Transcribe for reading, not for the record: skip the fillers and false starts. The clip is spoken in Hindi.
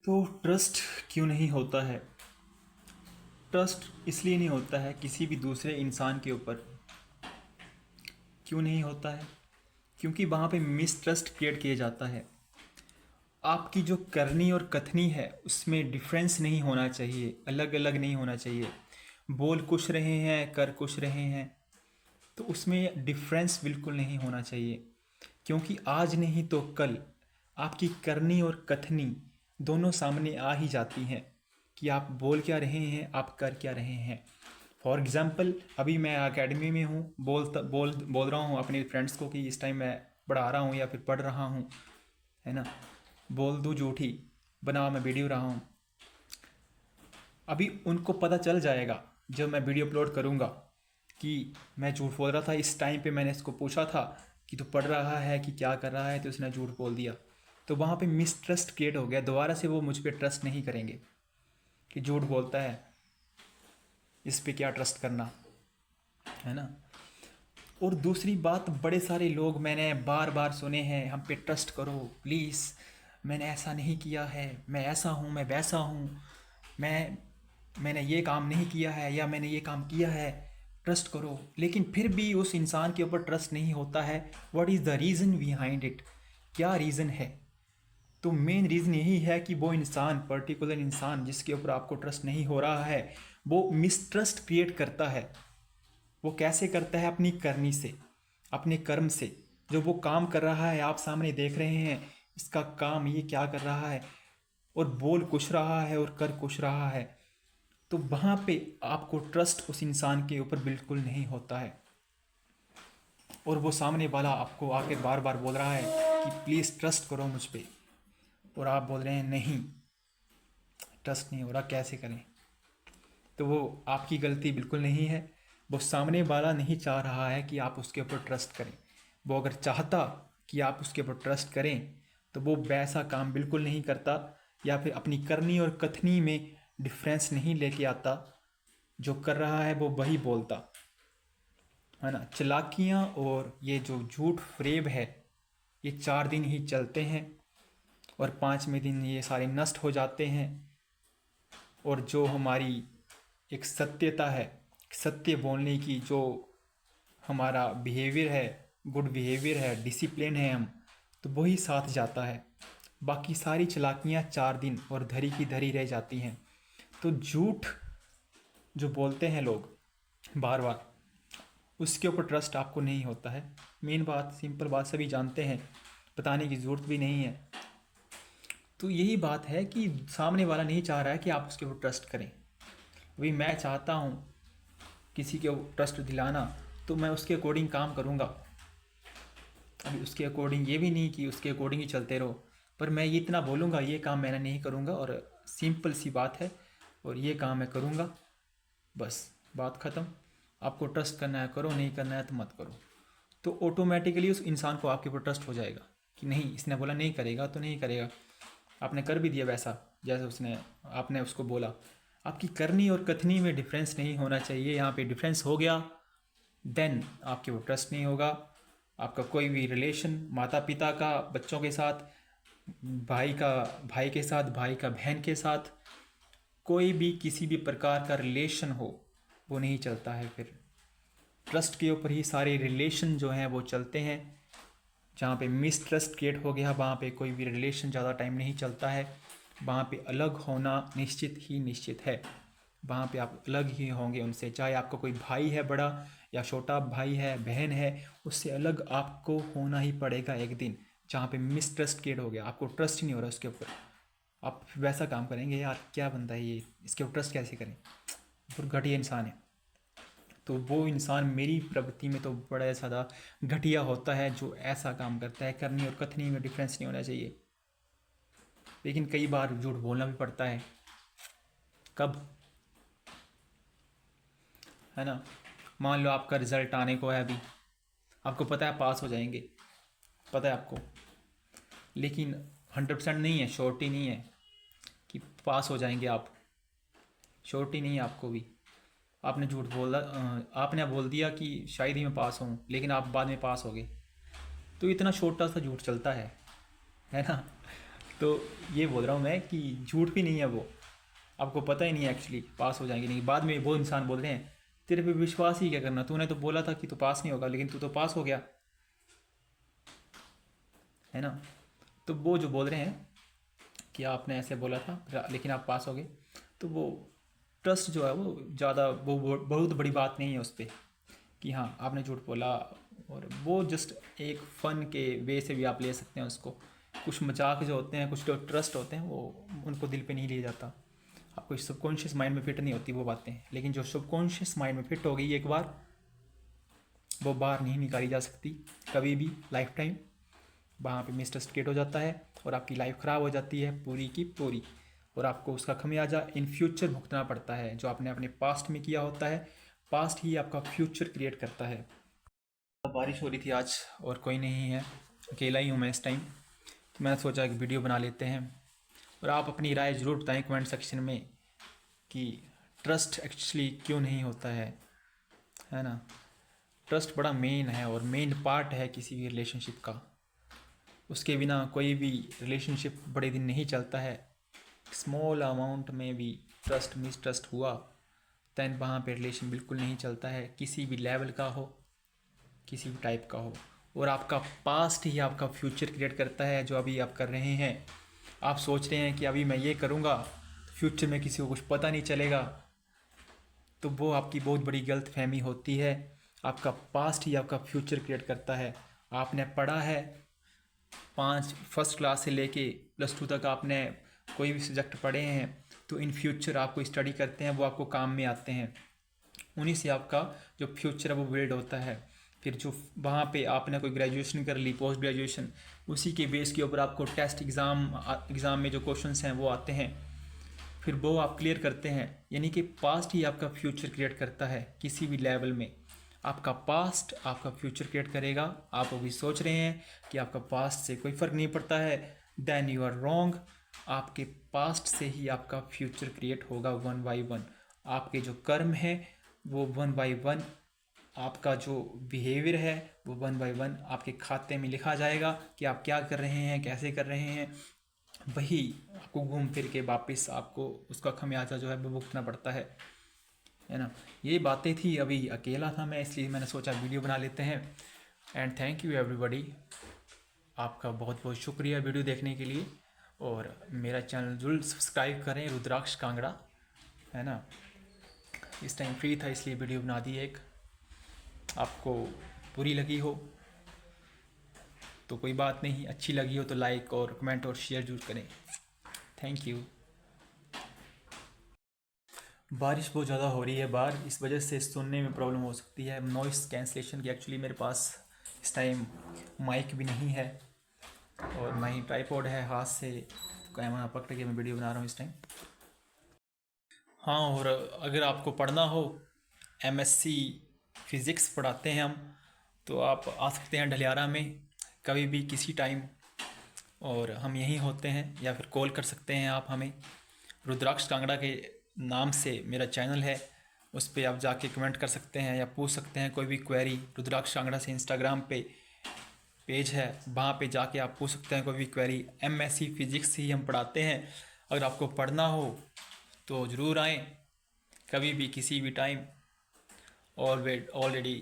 तो ट्रस्ट क्यों नहीं होता है? ट्रस्ट इसलिए नहीं होता है किसी भी दूसरे इंसान के ऊपर। क्यों नहीं होता है? क्योंकि वहाँ पे मिसट्रस्ट क्रिएट किया जाता है। आपकी जो करनी और कथनी है उसमें डिफरेंस नहीं होना चाहिए, अलग अलग नहीं होना चाहिए। बोल कुछ रहे हैं, कर कुछ रहे हैं, तो उसमें डिफरेंस बिल्कुल नहीं होना चाहिए। क्योंकि आज नहीं तो कल आपकी करनी और कथनी दोनों सामने आ ही जाती हैं कि आप बोल क्या रहे हैं, आप कर क्या रहे हैं। फॉर एग्ज़ाम्पल, अभी मैं एकेडमी में हूँ, बोल रहा हूँ अपने फ्रेंड्स को कि इस टाइम मैं पढ़ा रहा हूँ या फिर पढ़ रहा हूँ, है ना। बोल दूँ झूठी, बना मैं वीडियो रहा हूँ। अभी उनको पता चल जाएगा जब मैं वीडियो अपलोड करूँगा कि मैं झूठ बोल रहा था। इस टाइम पे मैंने इसको पूछा था कि तू पढ़ रहा है कि क्या कर रहा है, तो उसने झूठ बोल दिया। तो वहाँ पे मिसट्रस्ट क्रिएट हो गया, दोबारा से वो मुझ पर ट्रस्ट नहीं करेंगे कि झूठ बोलता है, इस पे क्या ट्रस्ट करना, है ना। और दूसरी बात, बड़े सारे लोग मैंने बार बार सुने हैं, हम पे ट्रस्ट करो प्लीज़, मैंने ऐसा नहीं किया है, मैं ऐसा हूँ, मैं वैसा हूँ, मैंने ये काम नहीं किया है या मैंने ये काम किया है, ट्रस्ट करो। लेकिन फिर भी उस इंसान के ऊपर ट्रस्ट नहीं होता है। What is the reason behind it? क्या रीज़न है? तो मेन रीज़न यही है कि वो इंसान, पर्टिकुलर इंसान जिसके ऊपर आपको ट्रस्ट नहीं हो रहा है, वो मिसट्रस्ट क्रिएट करता है। वो कैसे करता है? अपनी करनी से, अपने कर्म से। जो वो काम कर रहा है, आप सामने देख रहे हैं इसका काम ये क्या कर रहा है, और बोल कुछ रहा है और कर कुछ रहा है, तो वहाँ पे आपको ट्रस्ट उस इंसान के ऊपर बिल्कुल नहीं होता है। और वो सामने वाला आपको आके बार बार बोल रहा है कि प्लीज़ ट्रस्ट करो मुझ पे, और आप बोल रहे हैं नहीं, ट्रस्ट नहीं हो रहा, कैसे करें। तो वो आपकी गलती बिल्कुल नहीं है। वो सामने वाला नहीं चाह रहा है कि आप उसके ऊपर ट्रस्ट करें। वो अगर चाहता कि आप उसके ऊपर ट्रस्ट करें तो वो वैसा काम बिल्कुल नहीं करता, या फिर अपनी करनी और कथनी में डिफरेंस नहीं लेके आता। जो कर रहा है वो वही बोलता, है ना। चालाकियाँ और ये जो झूठ फ्रेब है, ये 4 दिन ही चलते हैं और 5वें दिन ये सारे नष्ट हो जाते हैं। और जो हमारी एक सत्यता है, सत्य बोलने की जो हमारा बिहेवियर है, गुड बिहेवियर है, डिसिप्लिन है हम, तो वही साथ जाता है। बाकी सारी चालाकियाँ 4 दिन और धरी की धरी रह जाती हैं। तो झूठ जो बोलते हैं लोग बार बार, उसके ऊपर ट्रस्ट आपको नहीं होता है। मेन बात, सिंपल बात, सभी जानते हैं, बताने की ज़रूरत भी नहीं है। तो यही बात है कि सामने वाला नहीं चाह रहा है कि आप उसके ऊपर ट्रस्ट करें। अभी मैं चाहता हूँ किसी के ट्रस्ट दिलाना, तो मैं उसके अकॉर्डिंग काम करूँगा। अभी उसके अकॉर्डिंग ये भी नहीं कि उसके अकॉर्डिंग ही चलते रहो, पर मैं ये इतना बोलूँगा ये काम मैंने नहीं करूँगा, और सिंपल सी बात है, और ये काम मैं करूँगा, बस बात ख़त्म। आपको ट्रस्ट करना है करो, नहीं करना है तो मत करो। तो ऑटोमेटिकली उस इंसान को आपके ऊपर ट्रस्ट हो जाएगा कि नहीं, इसने बोला नहीं करेगा तो नहीं करेगा। आपने कर भी दिया वैसा जैसे उसने, आपने उसको बोला। आपकी करनी और कथनी में डिफरेंस नहीं होना चाहिए। यहाँ पे डिफरेंस हो गया, देन आपके वो ट्रस्ट नहीं होगा। आपका कोई भी रिलेशन, माता पिता का बच्चों के साथ, भाई का भाई के साथ, भाई का बहन के साथ, कोई भी किसी भी प्रकार का रिलेशन हो, वो नहीं चलता है। फिर ट्रस्ट के ऊपर ही सारे रिलेशन जो हैं वो चलते हैं। जहाँ पे मिसट्रस्ट क्रिएट हो गया, वहाँ पे कोई भी रिलेशन ज़्यादा टाइम नहीं चलता है। वहाँ पे अलग होना निश्चित ही निश्चित है। वहाँ पे आप अलग ही होंगे उनसे, चाहे आपका कोई भाई है बड़ा या छोटा भाई है, बहन है, उससे अलग आपको होना ही पड़ेगा एक दिन। जहाँ पे मिसट्रस्ट क्रिएट हो गया, आपको ट्रस्ट ही नहीं हो रहा उसके ऊपर, आप वैसा काम करेंगे, यार क्या बंदा है ये, इसके ऊपर ट्रस्ट कैसे करें, बहुत घटिया इंसान है। तो वो इंसान मेरी प्रवृत्ति में तो बड़ा ज़्यादा घटिया होता है जो ऐसा काम करता है। करनी और कथनी में डिफरेंस नहीं होना चाहिए, लेकिन कई बार झूठ बोलना भी पड़ता है। कब? है ना। मान लो आपका रिज़ल्ट आने को है, अभी आपको पता है पास हो जाएंगे, पता है आपको, लेकिन 100% नहीं है, श्योरिटी नहीं है कि पास हो जाएंगे आप, श्योरिटी नहीं है आपको भी। आपने झूठ बोला, आपने बोल दिया कि शायद ही मैं पास हूँ, लेकिन आप बाद में पास हो गए। तो इतना छोटा सा झूठ चलता है ना। तो ये बोल रहा हूँ मैं कि झूठ भी नहीं है वो, आपको पता ही नहीं है एक्चुअली पास हो जाएंगे नहीं। बाद में वो इंसान बोल रहे हैं तेरे पे विश्वास ही क्या करना, तूने तो बोला था कि तू पास नहीं होगा लेकिन तू तो पास हो गया, है ना। तो वो जो बोल रहे हैं कि आपने ऐसे बोला था लेकिन आप पास हो गए, तो वो ट्रस्ट जो है वो ज़्यादा वो बहुत बड़ी बात नहीं है उस पर कि हाँ आपने झूठ बोला। और वो जस्ट एक फ़न के वे से भी आप ले सकते हैं उसको। कुछ मजाक जो होते हैं, कुछ जो ट्रस्ट होते हैं, वो उनको दिल पे नहीं लिया जाता। आपको सबकॉन्शियस माइंड में फिट नहीं होती वो बातें, लेकिन जो सबकॉन्शियस माइंड में फिट हो गई एक बार, वो बाहर नहीं निकाली जा सकती कभी भी लाइफ टाइम। वहाँ पे मिसट्रस्ट क्रिएट हो जाता है और आपकी लाइफ ख़राब हो जाती है पूरी की पूरी, और आपको उसका खमियाजा इन फ्यूचर भुगतना पड़ता है। जो आपने अपने पास्ट में किया होता है, पास्ट ही आपका फ्यूचर क्रिएट करता है। बारिश हो रही थी आज और कोई नहीं है, अकेला ही हूँ मैं इस टाइम। मैंने सोचा कि वीडियो बना लेते हैं, और आप अपनी राय ज़रूर बताएं कमेंट सेक्शन में कि ट्रस्ट एक्चुअली क्यों नहीं होता है ना। ट्रस्ट बड़ा मेन है और मेन पार्ट है किसी भी रिलेशनशिप का। उसके बिना कोई भी रिलेशनशिप बड़े दिन नहीं चलता है। स्मॉल अमाउंट में भी ट्रस्ट मिसट्रस्ट हुआ दैन वहाँ पे रिलेशन बिल्कुल नहीं चलता है, किसी भी लेवल का हो, किसी भी टाइप का हो। और आपका पास्ट ही आपका फ्यूचर क्रिएट करता है। जो अभी आप कर रहे हैं, आप सोच रहे हैं कि अभी मैं ये करूँगा फ्यूचर में किसी को कुछ पता नहीं चलेगा, तो वो आपकी बहुत बड़ी गलत फहमी होती है। आपका पास्ट ही आपका फ्यूचर क्रिएट करता है। आपने पढ़ा है 1st क्लास से लेके +2 तक आपने कोई भी सब्जेक्ट पढ़े हैं, तो इन फ्यूचर आपको स्टडी करते हैं, वो आपको काम में आते हैं। उन्हीं से आपका जो फ्यूचर है वो बिल्ड होता है। फिर जो वहाँ पे आपने कोई ग्रेजुएशन कर ली, पोस्ट ग्रेजुएशन, उसी के बेस के ऊपर आपको टेस्ट एग्ज़ाम में जो क्वेश्चंस हैं वो आते हैं, फिर वो आप क्लियर करते हैं। यानी कि पास्ट ही आपका फ्यूचर क्रिएट करता है किसी भी लेवल में। आपका पास्ट आपका फ्यूचर क्रिएट करेगा। आप अभी सोच रहे हैं कि आपका पास्ट से कोई फ़र्क नहीं पड़ता है, देन यू आर रॉन्ग। आपके पास्ट से ही आपका फ्यूचर क्रिएट होगा 1 बाई 1। आपके जो कर्म है वो 1 बाई 1, आपका जो बिहेवियर है वो 1 बाई 1 आपके खाते में लिखा जाएगा कि आप क्या कर रहे हैं, कैसे कर रहे हैं। वही आपको घूम फिर के वापस आपको उसका खमियाजा जो है वो भुगतना पड़ता है ना। ये बातें थी, अभी अकेला था मैं इसलिए मैंने सोचा वीडियो बना लेते हैं। एंड थैंक यू एवरीबॉडी, आपका बहुत बहुत शुक्रिया वीडियो देखने के लिए। और मेरा चैनल जरूर सब्सक्राइब करें, रुद्राक्ष कांगड़ा, है ना। इस टाइम फ्री था इसलिए वीडियो बना दी एक। आपको बुरी लगी हो तो कोई बात नहीं, अच्छी लगी हो तो लाइक और कमेंट और शेयर जरूर करें। Thank you. बारिश बहुत ज़्यादा हो रही है बाहर, इस वजह से सुनने में प्रॉब्लम हो सकती है नॉइस कैंसलेशन की। एक्चुअली मेरे पास इस टाइम माइक भी नहीं है और ना ही ट्राइपॉड है, हाथ से कैमरा पकड़ के मैं वीडियो बना रहा हूँ इस टाइम। हाँ, और अगर आपको पढ़ना हो, MSc फिज़िक्स पढ़ाते हैं हम, तो आप आ सकते हैं ढलियारा में कभी भी किसी टाइम, और हम यहीं होते हैं। या फिर कॉल कर सकते हैं आप हमें। रुद्राक्ष कांगड़ा के नाम से मेरा चैनल है, उस पर आप जाके कमेंट कर सकते हैं या पूछ सकते हैं कोई भी क्वेरी। रुद्राक्ष कांगड़ा से इंस्टाग्राम पे पेज है, वहाँ पे जाके आप पूछ सकते हैं कोई भी क्वेरी। MSc फिज़िक्स ही हम पढ़ाते हैं। अगर आपको पढ़ना हो तो ज़रूर आएँ कभी भी किसी भी टाइम। ऑलरेडी